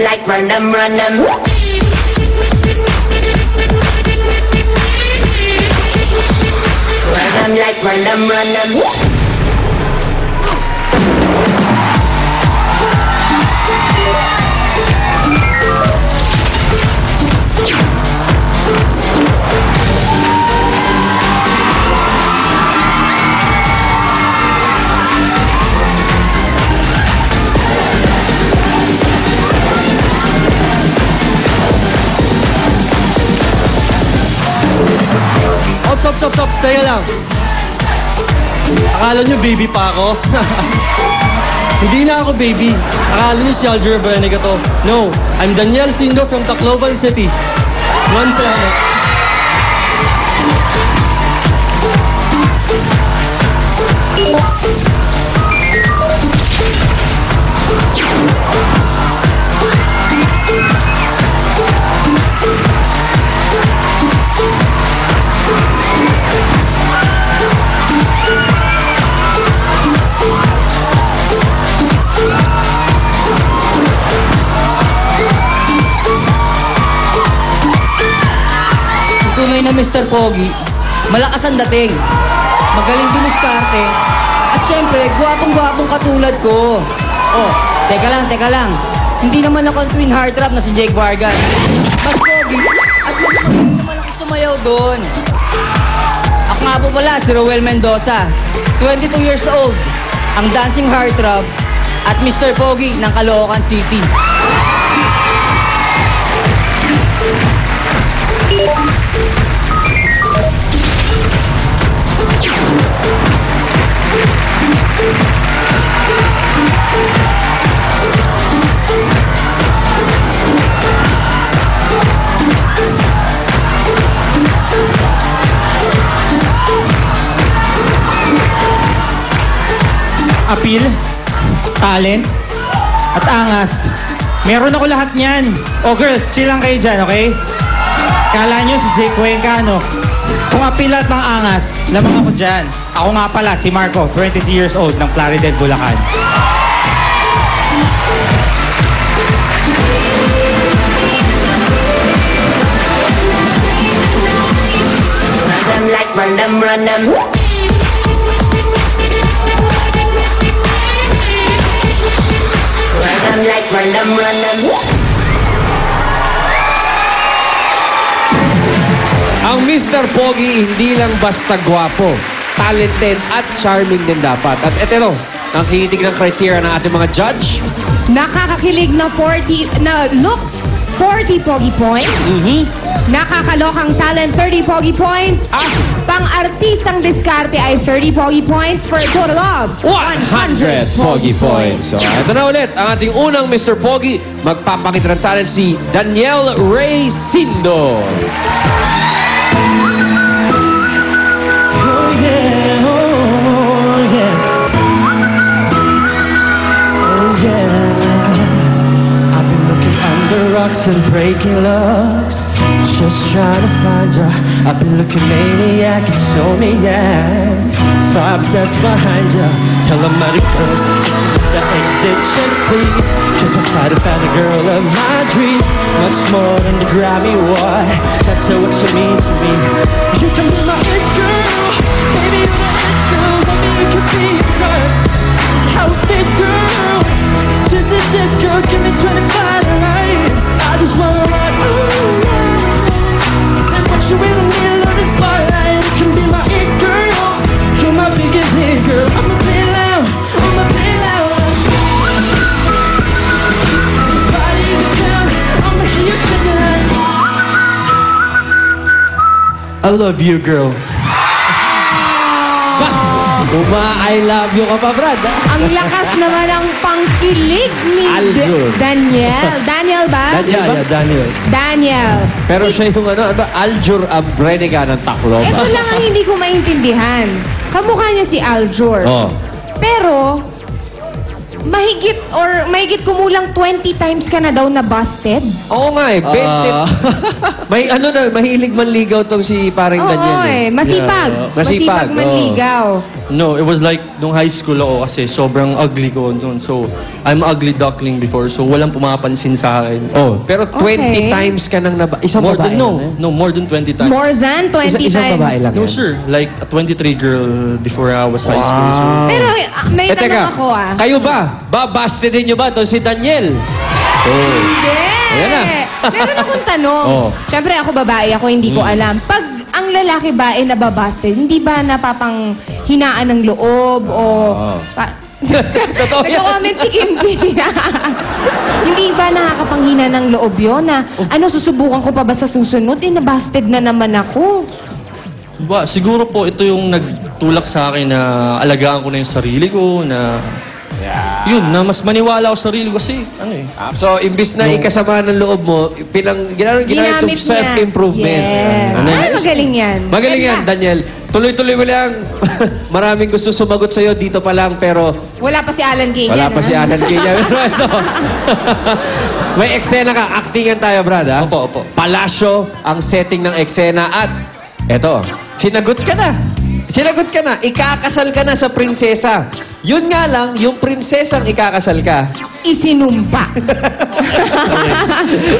like run them, run them. Run them like run them, run them. Ops, teka lang. Akala nyo baby pa ako? Hindi na ako baby. Akala nyo si Aljur Abrenica to. No, I'm Daniel Sindo from Tacloban City. Maraming salamat. Tunay na Mr. Pogi, malakas ang dating, magaling dumiskarte, at syempre, gwapong-gwapong katulad ko. Oh, teka lang. Hindi naman ako ang twin heartthrob na si Jake Vargas. Mas pogi, at mas magaling naman ako sumayaw doon. Ako nga po pala, si Roel Mendoza, 22 years old, ang dancing heartthrob, at Mr. Pogi ng Caloocan City. Appeal, talent, at angas. Meron ako lahat niyan. Oh girls, chill lang kayo dyan, okay? Kala nyo si Jake Cuenca, no? Kung appeal at ng angas, lamang ako dyan. Ako nga pala, si Marco, 22 years old, ng Plaridel, Bulacan. Run them like run them, run them. Run them like run them, run them. Ang Mr. Pogi hindi lang basta gwapo, talented at charming din dapat. At eto, nakikinig ng criteria ng ating mga judge. Nakakakilig na 40 na looks, 40 Pogi points. Nakakalokang talent, 30 Pogi points. Pang-artistang diskarte ay 30 Pogi points for a total of 100 Pogi points. So, ito na ulit ang ating unang Mr. Pogi. Magpapakita ng talent si Daniel Ray Sindo. And breaking locks, just trying to find ya. I've been looking maniac, insomniac, so obsessed behind ya. Tell them how it goes. The exit check, please. Cause I try to find a girl of my dreams, much more than the Grammy Award. That's what you mean to me. You can be my it girl, baby, you're the it girl. Maybe you can be a girl. How big girl? Just a tip girl, give me 25 life. I just wanna rock you. And what you in the middle of the spotlight, you can be my it girl. You're my biggest hit girl. I'ma play loud, I'ma play loud. Body go down, I'ma hear you sing like I love you, girl. I love you ka pa, Brad. Ang lakas naman ang pangkilig ni Aljur. Daniel. Daniel ba? Daniel. Pero siya yung ano ba? Aljur Abrenica ng Tacloban. Ito lang ang hindi ko maintindihan. Kamukha niya si Aljur. Oh. Pero, mahigit kumulang 20 times ka na daw na busted. Oo nga eh, 20. May mahilig manligaw tong si paring Daniel. Oo eh, masipag. Masipag, Masipag manligaw. No, it was like nung high school ako kasi sobrang ugly ko noon. So, I'm ugly duckling before. So, walang pumapansin sa akin. Oh, pero 20 Okay. times ka nang isang More babae than, lang eh. no, more than 20 times. More than 20 Isang babae times. lang No, yan. sir. Like a 23 girl before I was high school. So, Pero may teka, tanong ako kayo ba? Babastidin nyo ba to si Daniel? Hindi. Ayan na. Meron akong tanong. Oh. Siyempre ako babae, ako hindi ko alam. Pag ang lalaki ba ay nababasted, hindi ba napapanghinaan ng loob o... Totoo yan. Nag-comment si Kimby. Hindi ba nakakapanghina ng loob yun na susubukan ko pa ba sa susunod? Nabasted na naman ako. siguro po ito yung nagtulak sa akin na alagaan ko na yung sarili ko, na... Yun, na mas maniwala ako sa sarili ko kasi, So, imbis na ikasama ng loob mo, ginamit Ginamit to niya. self-improvement. Yes. Ay, magaling yan. Magaling yan, Ganda. Daniel. Tuloy-tuloy mo lang. Maraming gusto sumagot sa'yo dito pa lang, pero Wala pa si Alan Kay wala yan, pa si Alan Kenya. Pero ito, may eksena ka. Actingan tayo, Brad, ha? Opo. Palasyo ang setting ng eksena at eto, sinagot ka na. Sinagot ka na. Ikakasal ka na sa prinsesa. Yun nga lang, yung prinsesang ikakasal ka. Isinumpa.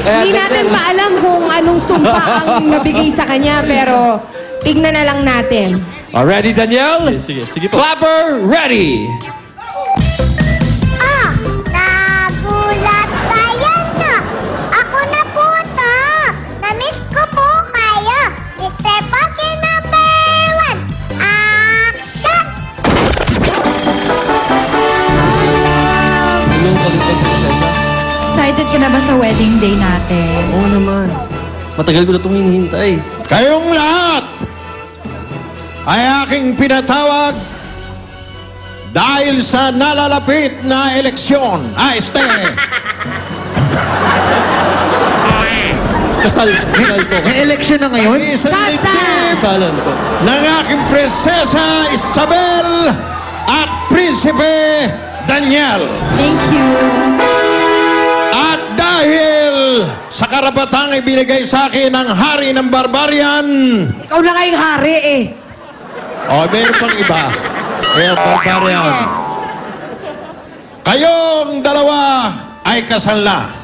Hindi natin pa alam kung anong sumpa ang nabigay sa kanya, pero tignan na lang natin. Ready, Daniel? sige po. Clapper, ready! Nagulat tayo na. Ako na po to. Namiss ko po kayo. Mr. Pogi #1. Action! Excited ka na ba sa wedding day natin? Oo naman. Matagal ko na itong hinihintay. Kayong lahat ay aking pinatawag dahil sa nalalapit na eleksyon. Kasal po. May election na ngayon? Isang dibdib Kasalan po. ng aking prinsesa Isabel at Prinsipe Daniel. Thank you. At dahil sa karapatang ibinigay sa akin ng hari ng barbarian, Ikaw na nga yung hari eh. meron pang iba. Kaya barbarian. Kayong dalawa ay kasal na.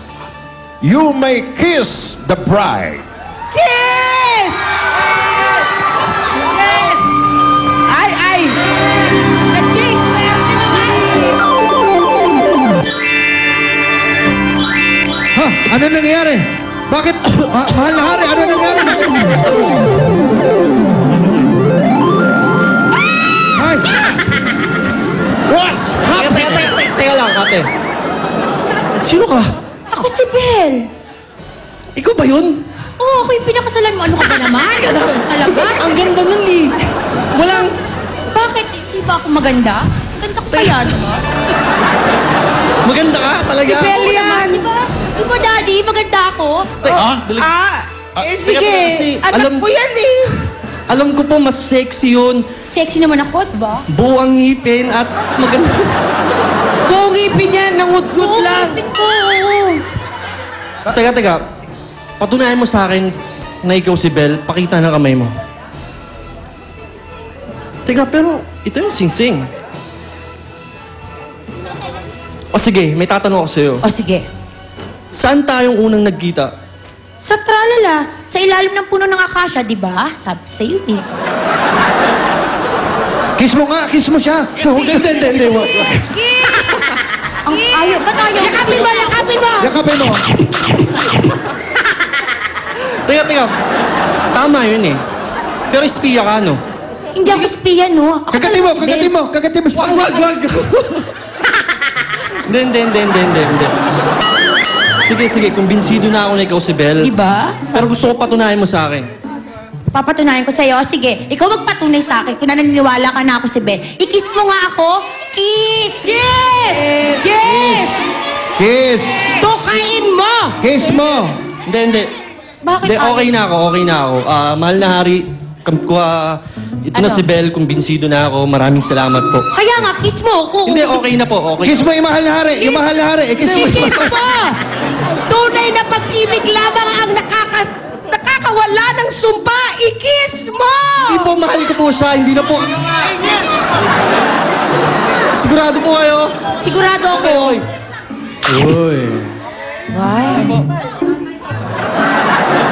You may kiss the bride. Kiss! Ay! Sa cheeks! Swerte naman! Ha? Ano nangyari? Bakit? Mahal na hari, ano nangyari? Ay! What happened? Teka lang, ate. Sino ka? Ako si Belle. Ikaw ba yun? Oo, ako yung pinakasalan mo. Ano ka ba naman? Talaga? Ang ganda nun eh. Walang... Bakit? Di ba ako maganda? Ganda ko kaya, diba? Maganda ka talaga. Si Belle yan! Di ba? Di ba, Daddy? Maganda ako? Sige. kasi Anak alam- ko yan eh. Alam ko po, mas sexy yun. Sexy naman ako, diba? Buo ang ngipin at maganda. Buong ipin yan, nangut-ngut lang. Ipin ko, oo. Teka. Patunayan mo sa akin na ikaw si Belle. Pakita ng kamay mo. Teka, pero ito yung sing-sing. O sige, may tatanong ako sa'yo. O sige. Saan tayong unang nagkita? Sa tralala, sa ilalim ng puno ng akasya, di ba? Sabi sa'yo eh. Kiss mo nga, kiss mo siya. Hindi. Ang ayaw, ba't ayaw? Yakapin mo! Yakapin mo. Teka. Tama yun eh. Pero espiya ka, no? Hindi ako spiya, no? Ako Kagatin mo. Wag. Hindi. Sige, kumbinsido na ako na ikaw si Belle. Di ba? Pero gusto ko patunayan mo sa akin. Papatunayan ko sa'yo. O, sige, ikaw magpatunay sa akin kung naniniwala ka na ako si Belle. I-kiss mo nga ako. Kiss! Yes! Yes! Kiss. Tukain mo! Kiss mo. Hindi. Bakit Hindi, ayaw? okay na ako. Mahal na hari, ito na Ano? si Belle, kumbinsido na ako. Maraming salamat po. Kaya nga, kiss mo ako. Hindi, okay na po. Okay. Kiss mo yung mahal na hari. Yung mahal na hari. Kiss mo. Kiss mo! Tunay na pag-ibig lamang ang nakakasama nakawala ng sumpa, ikis mo! Hindi po, mahal ko po siya. Hindi na po. Sigurado po kayo? Sigurado ako. Uy.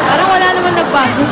Parang wala naman nagbago.